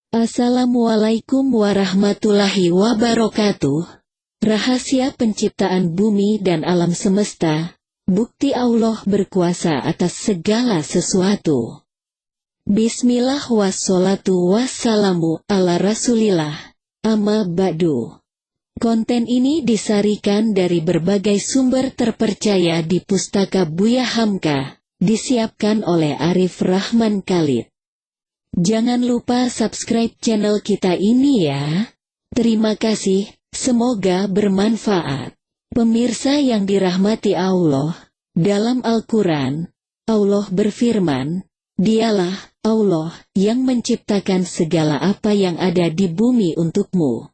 Assalamualaikum warahmatullahi wabarakatuh. Rahasia penciptaan bumi dan alam semesta, bukti Allah berkuasa atas segala sesuatu. Bismillah wassalatu wassalamu ala rasulillah, amma ba'du. Konten ini disarikan dari berbagai sumber terpercaya di Pustaka Buya Hamka, disiapkan oleh Arif Rahman Khalid. Jangan lupa subscribe channel kita ini ya. Terima kasih, semoga bermanfaat. Pemirsa yang dirahmati Allah, dalam Al-Quran, Allah berfirman, "Dialah Allah yang menciptakan segala apa yang ada di bumi untukmu.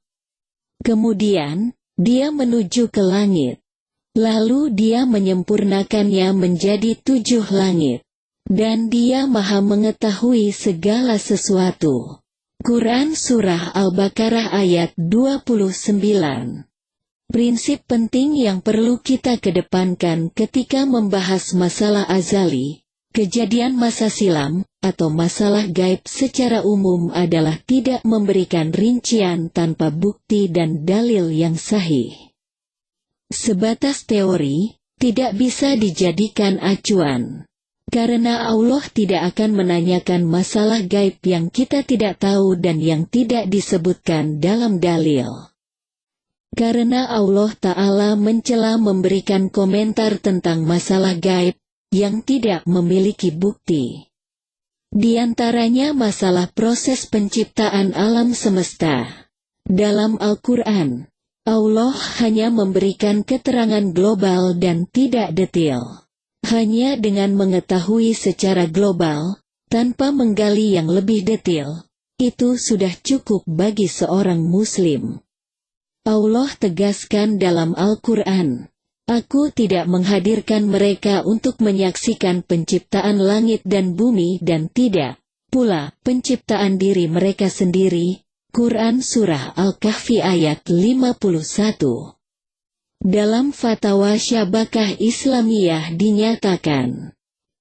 Kemudian, Dia menuju ke langit. Lalu Dia menyempurnakannya menjadi 7 langit. Dan Dia Maha mengetahui segala sesuatu." Quran Surah Al-Baqarah ayat 29. Prinsip penting yang perlu kita kedepankan ketika membahas masalah azali, kejadian masa silam, atau masalah gaib secara umum adalah tidak memberikan rincian tanpa bukti dan dalil yang sahih. Sebatas teori, tidak bisa dijadikan acuan. Karena Allah tidak akan menanyakan masalah gaib yang kita tidak tahu dan yang tidak disebutkan dalam dalil. Karena Allah Ta'ala mencela memberikan komentar tentang masalah gaib yang tidak memiliki bukti. Di antaranya masalah proses penciptaan alam semesta. Dalam Al-Quran, Allah hanya memberikan keterangan global dan tidak detail. Hanya dengan mengetahui secara global, tanpa menggali yang lebih detail, itu sudah cukup bagi seorang muslim. Allah tegaskan dalam Al-Quran, "Aku tidak menghadirkan mereka untuk menyaksikan penciptaan langit dan bumi dan tidak pula penciptaan diri mereka sendiri." Quran Surah Al-Kahfi ayat 51. Dalam Fatwa Syabakah Islamiyah dinyatakan,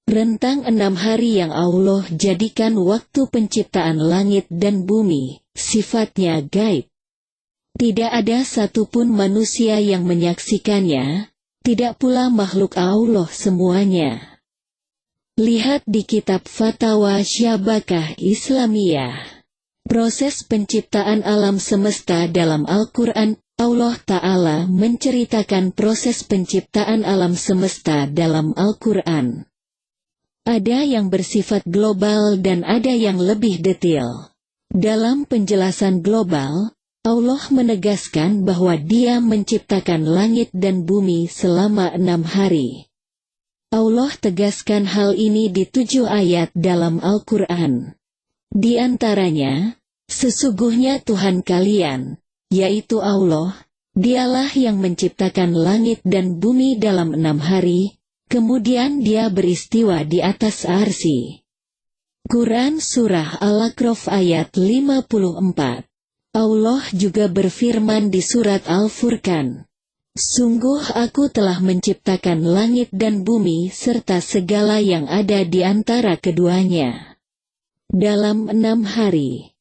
rentang 6 hari yang Allah jadikan waktu penciptaan langit dan bumi, sifatnya gaib. Tidak ada satupun manusia yang menyaksikannya, tidak pula makhluk Allah semuanya. Lihat di kitab Fatwa Syabakah Islamiyah. Proses penciptaan alam semesta dalam Al-Quran. Allah Ta'ala menceritakan proses penciptaan alam semesta dalam Al-Quran. Ada yang bersifat global dan ada yang lebih detail. Dalam penjelasan global, Allah menegaskan bahwa Dia menciptakan langit dan bumi selama 6 hari. Allah tegaskan hal ini di 7 ayat dalam Al-Quran. Di antaranya, sesungguhnya Tuhan kalian, yaitu Allah, Dialah yang menciptakan langit dan bumi dalam 6 hari, kemudian Dia beristiwa di atas arsy. Quran Surah Al-A'raf ayat 54. Allah juga berfirman di surat Al-Furqan, "Sungguh aku telah menciptakan langit dan bumi serta segala yang ada di antara keduanya dalam 6 hari.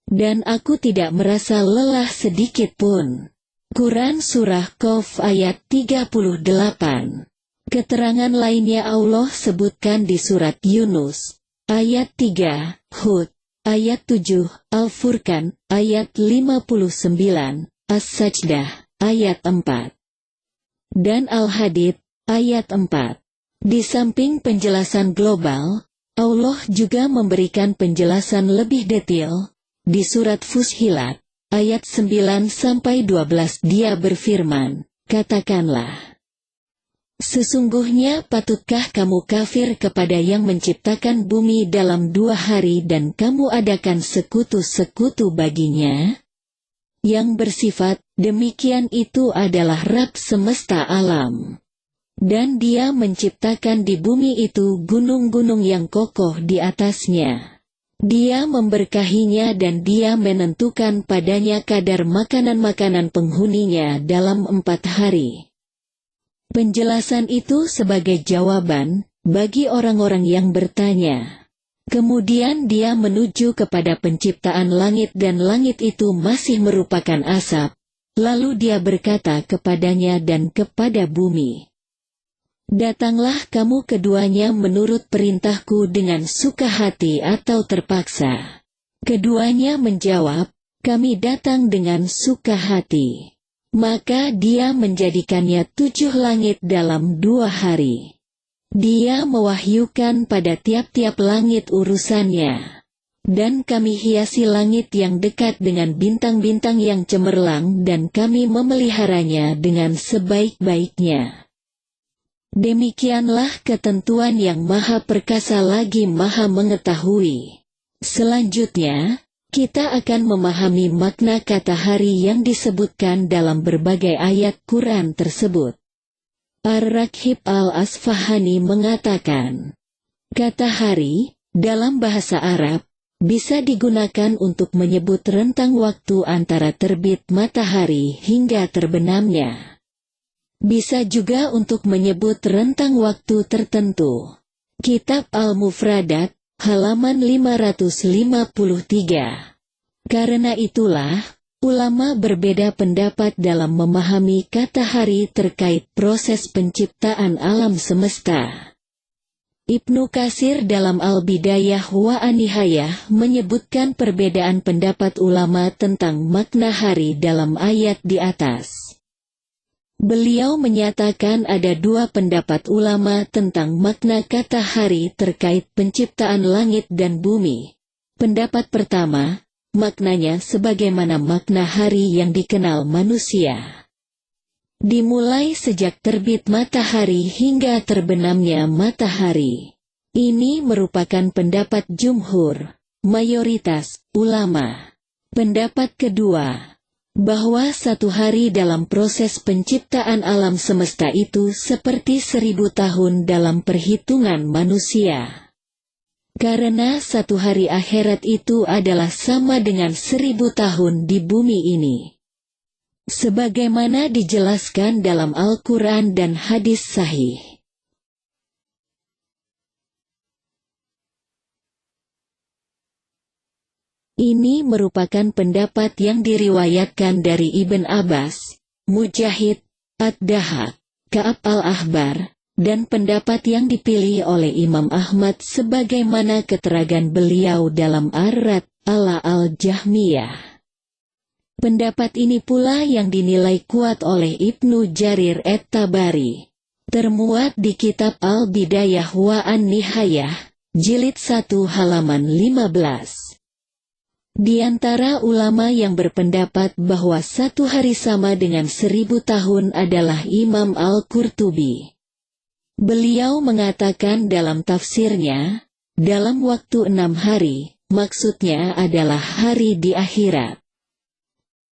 Dan aku tidak merasa lelah sedikit pun." Quran Surah Qaf ayat 38. Keterangan lainnya Allah sebutkan di surat Yunus, ayat 3, Hud, ayat 7, Al-Furqan, ayat 59, As-Sajdah, ayat 4. Dan Al-Hadid, ayat 4. Di samping penjelasan global, Allah juga memberikan penjelasan lebih detail. Di surat Fussilat, ayat 9-12 Dia berfirman, "Katakanlah, sesungguhnya patutkah kamu kafir kepada yang menciptakan bumi dalam 2 hari dan kamu adakan sekutu-sekutu baginya? Yang bersifat demikian itu adalah Rabb semesta alam. Dan Dia menciptakan di bumi itu gunung-gunung yang kokoh di atasnya. Dia memberkahinya dan Dia menentukan padanya kadar makanan-makanan penghuninya dalam 4 hari." Penjelasan itu sebagai jawaban bagi orang-orang yang bertanya, Kemudian dia menuju kepada penciptaan langit dan langit itu masih merupakan asap. Lalu dia berkata kepadanya dan kepada bumi, "Datanglah kamu keduanya menurut perintahku dengan suka hati atau terpaksa." Keduanya menjawab, "Kami datang dengan suka hati." Maka dia menjadikannya 7 langit dalam 2 hari. Dia mewahyukan pada tiap-tiap langit urusannya. Dan kami hiasi langit yang dekat dengan bintang-bintang yang cemerlang dan kami memeliharanya dengan sebaik-baiknya. Demikianlah ketentuan yang Maha Perkasa lagi Maha Mengetahui. Selanjutnya, kita akan memahami makna kata hari yang disebutkan dalam berbagai ayat Quran tersebut. Ar-Raghib Al-Asfahani mengatakan, kata hari, dalam bahasa Arab, bisa digunakan untuk menyebut rentang waktu antara terbit matahari hingga terbenamnya. Bisa juga untuk menyebut rentang waktu tertentu. Kitab Al-Mufradat, halaman 553. Karena itulah, ulama berbeda pendapat dalam memahami kata hari terkait proses penciptaan alam semesta. Ibnu Katsir dalam Al-Bidayah wa An-Nihayah menyebutkan perbedaan pendapat ulama tentang makna hari dalam ayat di atas. Beliau menyatakan ada 2 pendapat ulama tentang makna kata hari terkait penciptaan langit dan bumi. Pendapat pertama, maknanya sebagaimana makna hari yang dikenal manusia. Dimulai sejak terbit matahari hingga terbenamnya matahari. Ini merupakan pendapat jumhur, mayoritas ulama. Pendapat kedua, bahwa 1 hari dalam proses penciptaan alam semesta itu seperti 1000 tahun dalam perhitungan manusia. Karena 1 hari akhirat itu adalah sama dengan 1000 tahun di bumi ini. Sebagaimana dijelaskan dalam Al-Quran dan hadis sahih. Ini merupakan pendapat yang diriwayatkan dari Ibn Abbas, Mujahid, Ad-Dahhak, Ka'ab al-Ahbar, dan pendapat yang dipilih oleh Imam Ahmad sebagaimana keterangan beliau dalam Ar-Rad ala al-Jahmiyah. Pendapat ini pula yang dinilai kuat oleh Ibnu Jarir at-Tabari. Termuat di kitab Al-Bidayah wa An-Nihayah, jilid 1 halaman 15. Di antara ulama yang berpendapat bahwa 1 hari sama dengan 1000 tahun adalah Imam Al-Qurtubi. Beliau mengatakan dalam tafsirnya, dalam waktu 6 hari, maksudnya adalah hari di akhirat.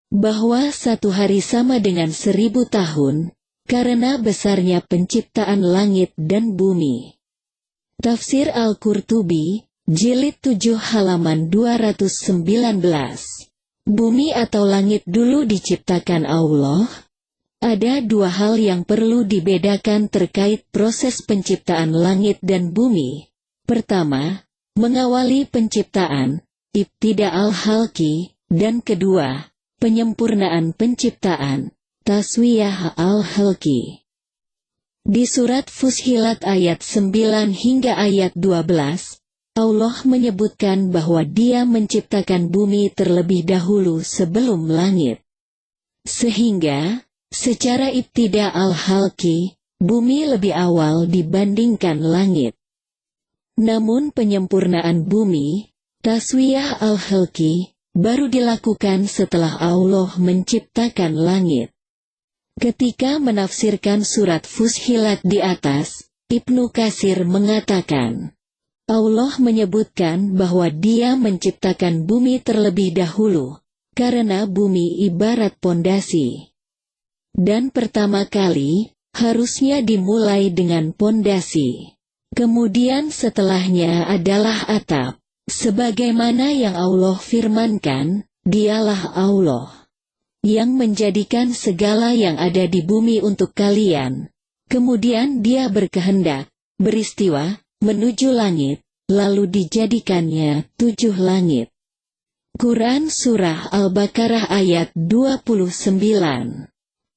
Bahwa 1 hari sama dengan 1000 tahun, karena besarnya penciptaan langit dan bumi. Tafsir Al-Qurtubi, jilid 7 halaman 219. Bumi atau langit dulu diciptakan Allah? Ada 2 hal yang perlu dibedakan terkait proses penciptaan langit dan bumi. Pertama, mengawali penciptaan, ibtida al-khalqi, dan kedua, penyempurnaan penciptaan, taswiyah al-khalqi. Di surat Fussilat ayat 9 hingga ayat 12, Allah menyebutkan bahwa Dia menciptakan bumi terlebih dahulu sebelum langit. Sehingga, secara ibtida al-khalqi, bumi lebih awal dibandingkan langit. Namun penyempurnaan bumi, taswiyah al-khalqi, baru dilakukan setelah Allah menciptakan langit. Ketika menafsirkan surat Fussilat di atas, Ibnu Katsir mengatakan, Allah menyebutkan bahwa Dia menciptakan bumi terlebih dahulu, karena bumi ibarat pondasi. Dan pertama kali, harusnya dimulai dengan pondasi. Kemudian setelahnya adalah atap. Sebagaimana yang Allah firmankan, Dialah Allah yang menjadikan segala yang ada di bumi untuk kalian. Kemudian Dia berkehendak, beristiwa, menuju langit, lalu dijadikannya 7 langit. Quran Surah Al-Baqarah ayat 29.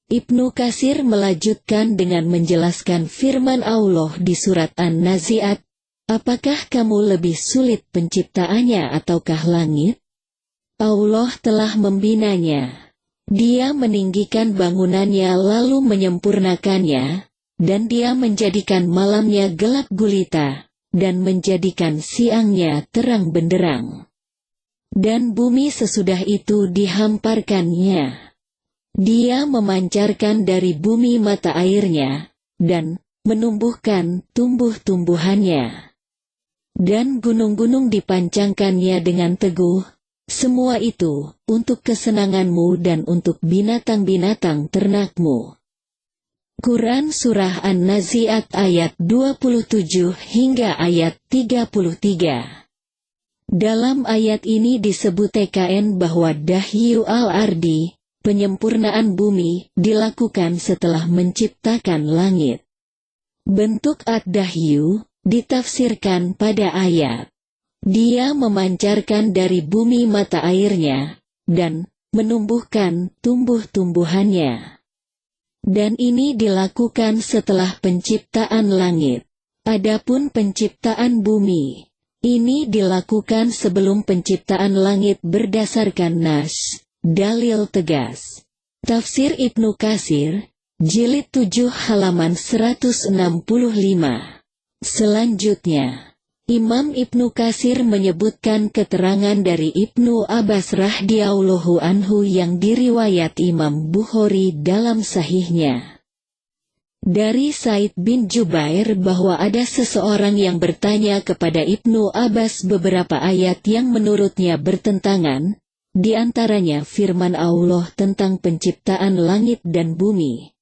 Ibnu Katsir melanjutkan dengan menjelaskan firman Allah di surat An-Nazi'at, apakah kamu lebih sulit penciptaannya ataukah langit? Allah telah membinanya. Dia meninggikan bangunannya lalu menyempurnakannya, dan dia menjadikan malamnya gelap gulita, dan menjadikan siangnya terang benderang. Dan bumi sesudah itu dihamparkannya. Dia memancarkan dari bumi mata airnya, dan menumbuhkan tumbuh-tumbuhannya. Dan gunung-gunung dipancangkannya dengan teguh, semua itu untuk kesenanganmu dan untuk binatang-binatang ternakmu. Quran Surah An-Nazi'at ayat 27 hingga ayat 33. Dalam ayat ini disebut TKN bahwa Dahyu al-Ardi, penyempurnaan bumi, dilakukan setelah menciptakan langit. Bentuk ad-dahyu ditafsirkan pada ayat. Dia memancarkan dari bumi mata airnya, dan menumbuhkan tumbuh-tumbuhannya. Dan ini dilakukan setelah penciptaan langit. Adapun penciptaan bumi, ini dilakukan sebelum penciptaan langit berdasarkan nas. Dalil tegas. Tafsir Ibnu Katsir, jilid 7 halaman 165. Selanjutnya, Imam Ibnu Katsir menyebutkan keterangan dari Ibnu Abbas radhiyallahu anhu yang diriwayat Imam Bukhari dalam sahihnya. Dari Said bin Jubair bahwa ada seseorang yang bertanya kepada Ibnu Abbas beberapa ayat yang menurutnya bertentangan, di antaranya firman Allah tentang penciptaan langit dan bumi.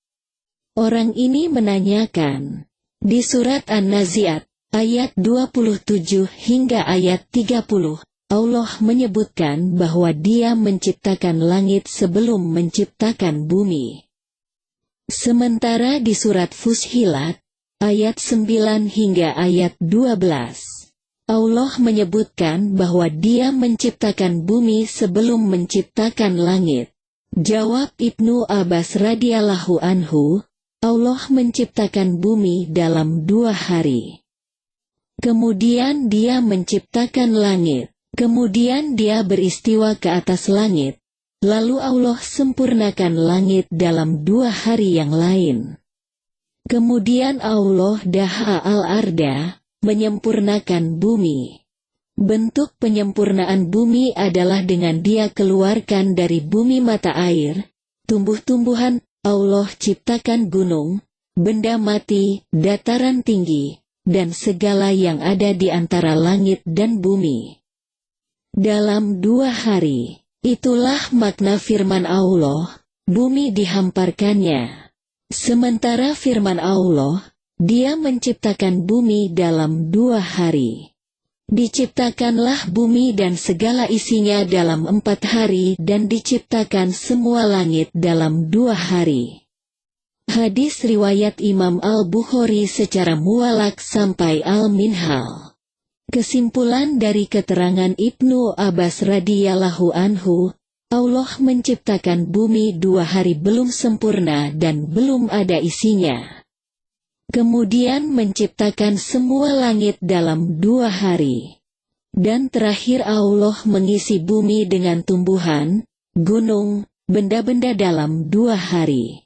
Orang ini menanyakan, di surat An-Nazi'at, ayat 27 hingga ayat 30, Allah menyebutkan bahwa Dia menciptakan langit sebelum menciptakan bumi. Sementara di surat Fussilat, ayat 9 hingga ayat 12, Allah menyebutkan bahwa Dia menciptakan bumi sebelum menciptakan langit. Jawab Ibnu Abbas radhiyallahu anhu, Allah menciptakan bumi dalam 2 hari. Kemudian Dia menciptakan langit. Kemudian Dia beristiwa ke atas langit. Lalu Allah sempurnakan langit dalam 2 hari yang lain. Kemudian Allah daha al-arda, menyempurnakan bumi. Bentuk penyempurnaan bumi adalah dengan Dia keluarkan dari bumi mata air, tumbuh-tumbuhan, Allah ciptakan gunung, benda mati, dataran tinggi, dan segala yang ada di antara langit dan bumi. Dalam 2 hari, itulah makna firman Allah, bumi dihamparkannya. Sementara firman Allah, Dia menciptakan bumi dalam 2 hari. Diciptakanlah bumi dan segala isinya dalam 4 hari dan diciptakan semua langit dalam 2 hari. Hadis riwayat Imam Al-Bukhari secara muallaq sampai Al-Minhal. Kesimpulan dari keterangan Ibnu Abbas radhiyallahu anhu, Allah menciptakan bumi 2 hari belum sempurna dan belum ada isinya. Kemudian menciptakan semua langit dalam 2 hari. Dan terakhir Allah mengisi bumi dengan tumbuhan, gunung, benda-benda dalam 2 hari.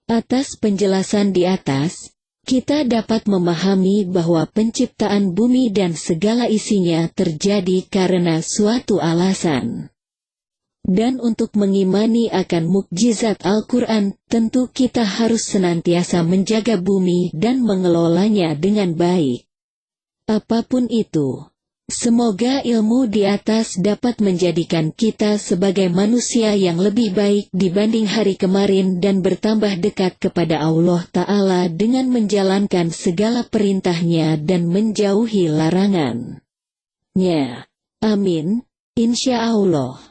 Atas penjelasan di atas, kita dapat memahami bahwa penciptaan bumi dan segala isinya terjadi karena suatu alasan. Dan untuk mengimani akan mukjizat Al-Quran, tentu kita harus senantiasa menjaga bumi dan mengelolanya dengan baik. Apapun itu, semoga ilmu di atas dapat menjadikan kita sebagai manusia yang lebih baik dibanding hari kemarin dan bertambah dekat kepada Allah Ta'ala dengan menjalankan segala perintahnya dan menjauhi larangannya. Amin, insya Allah.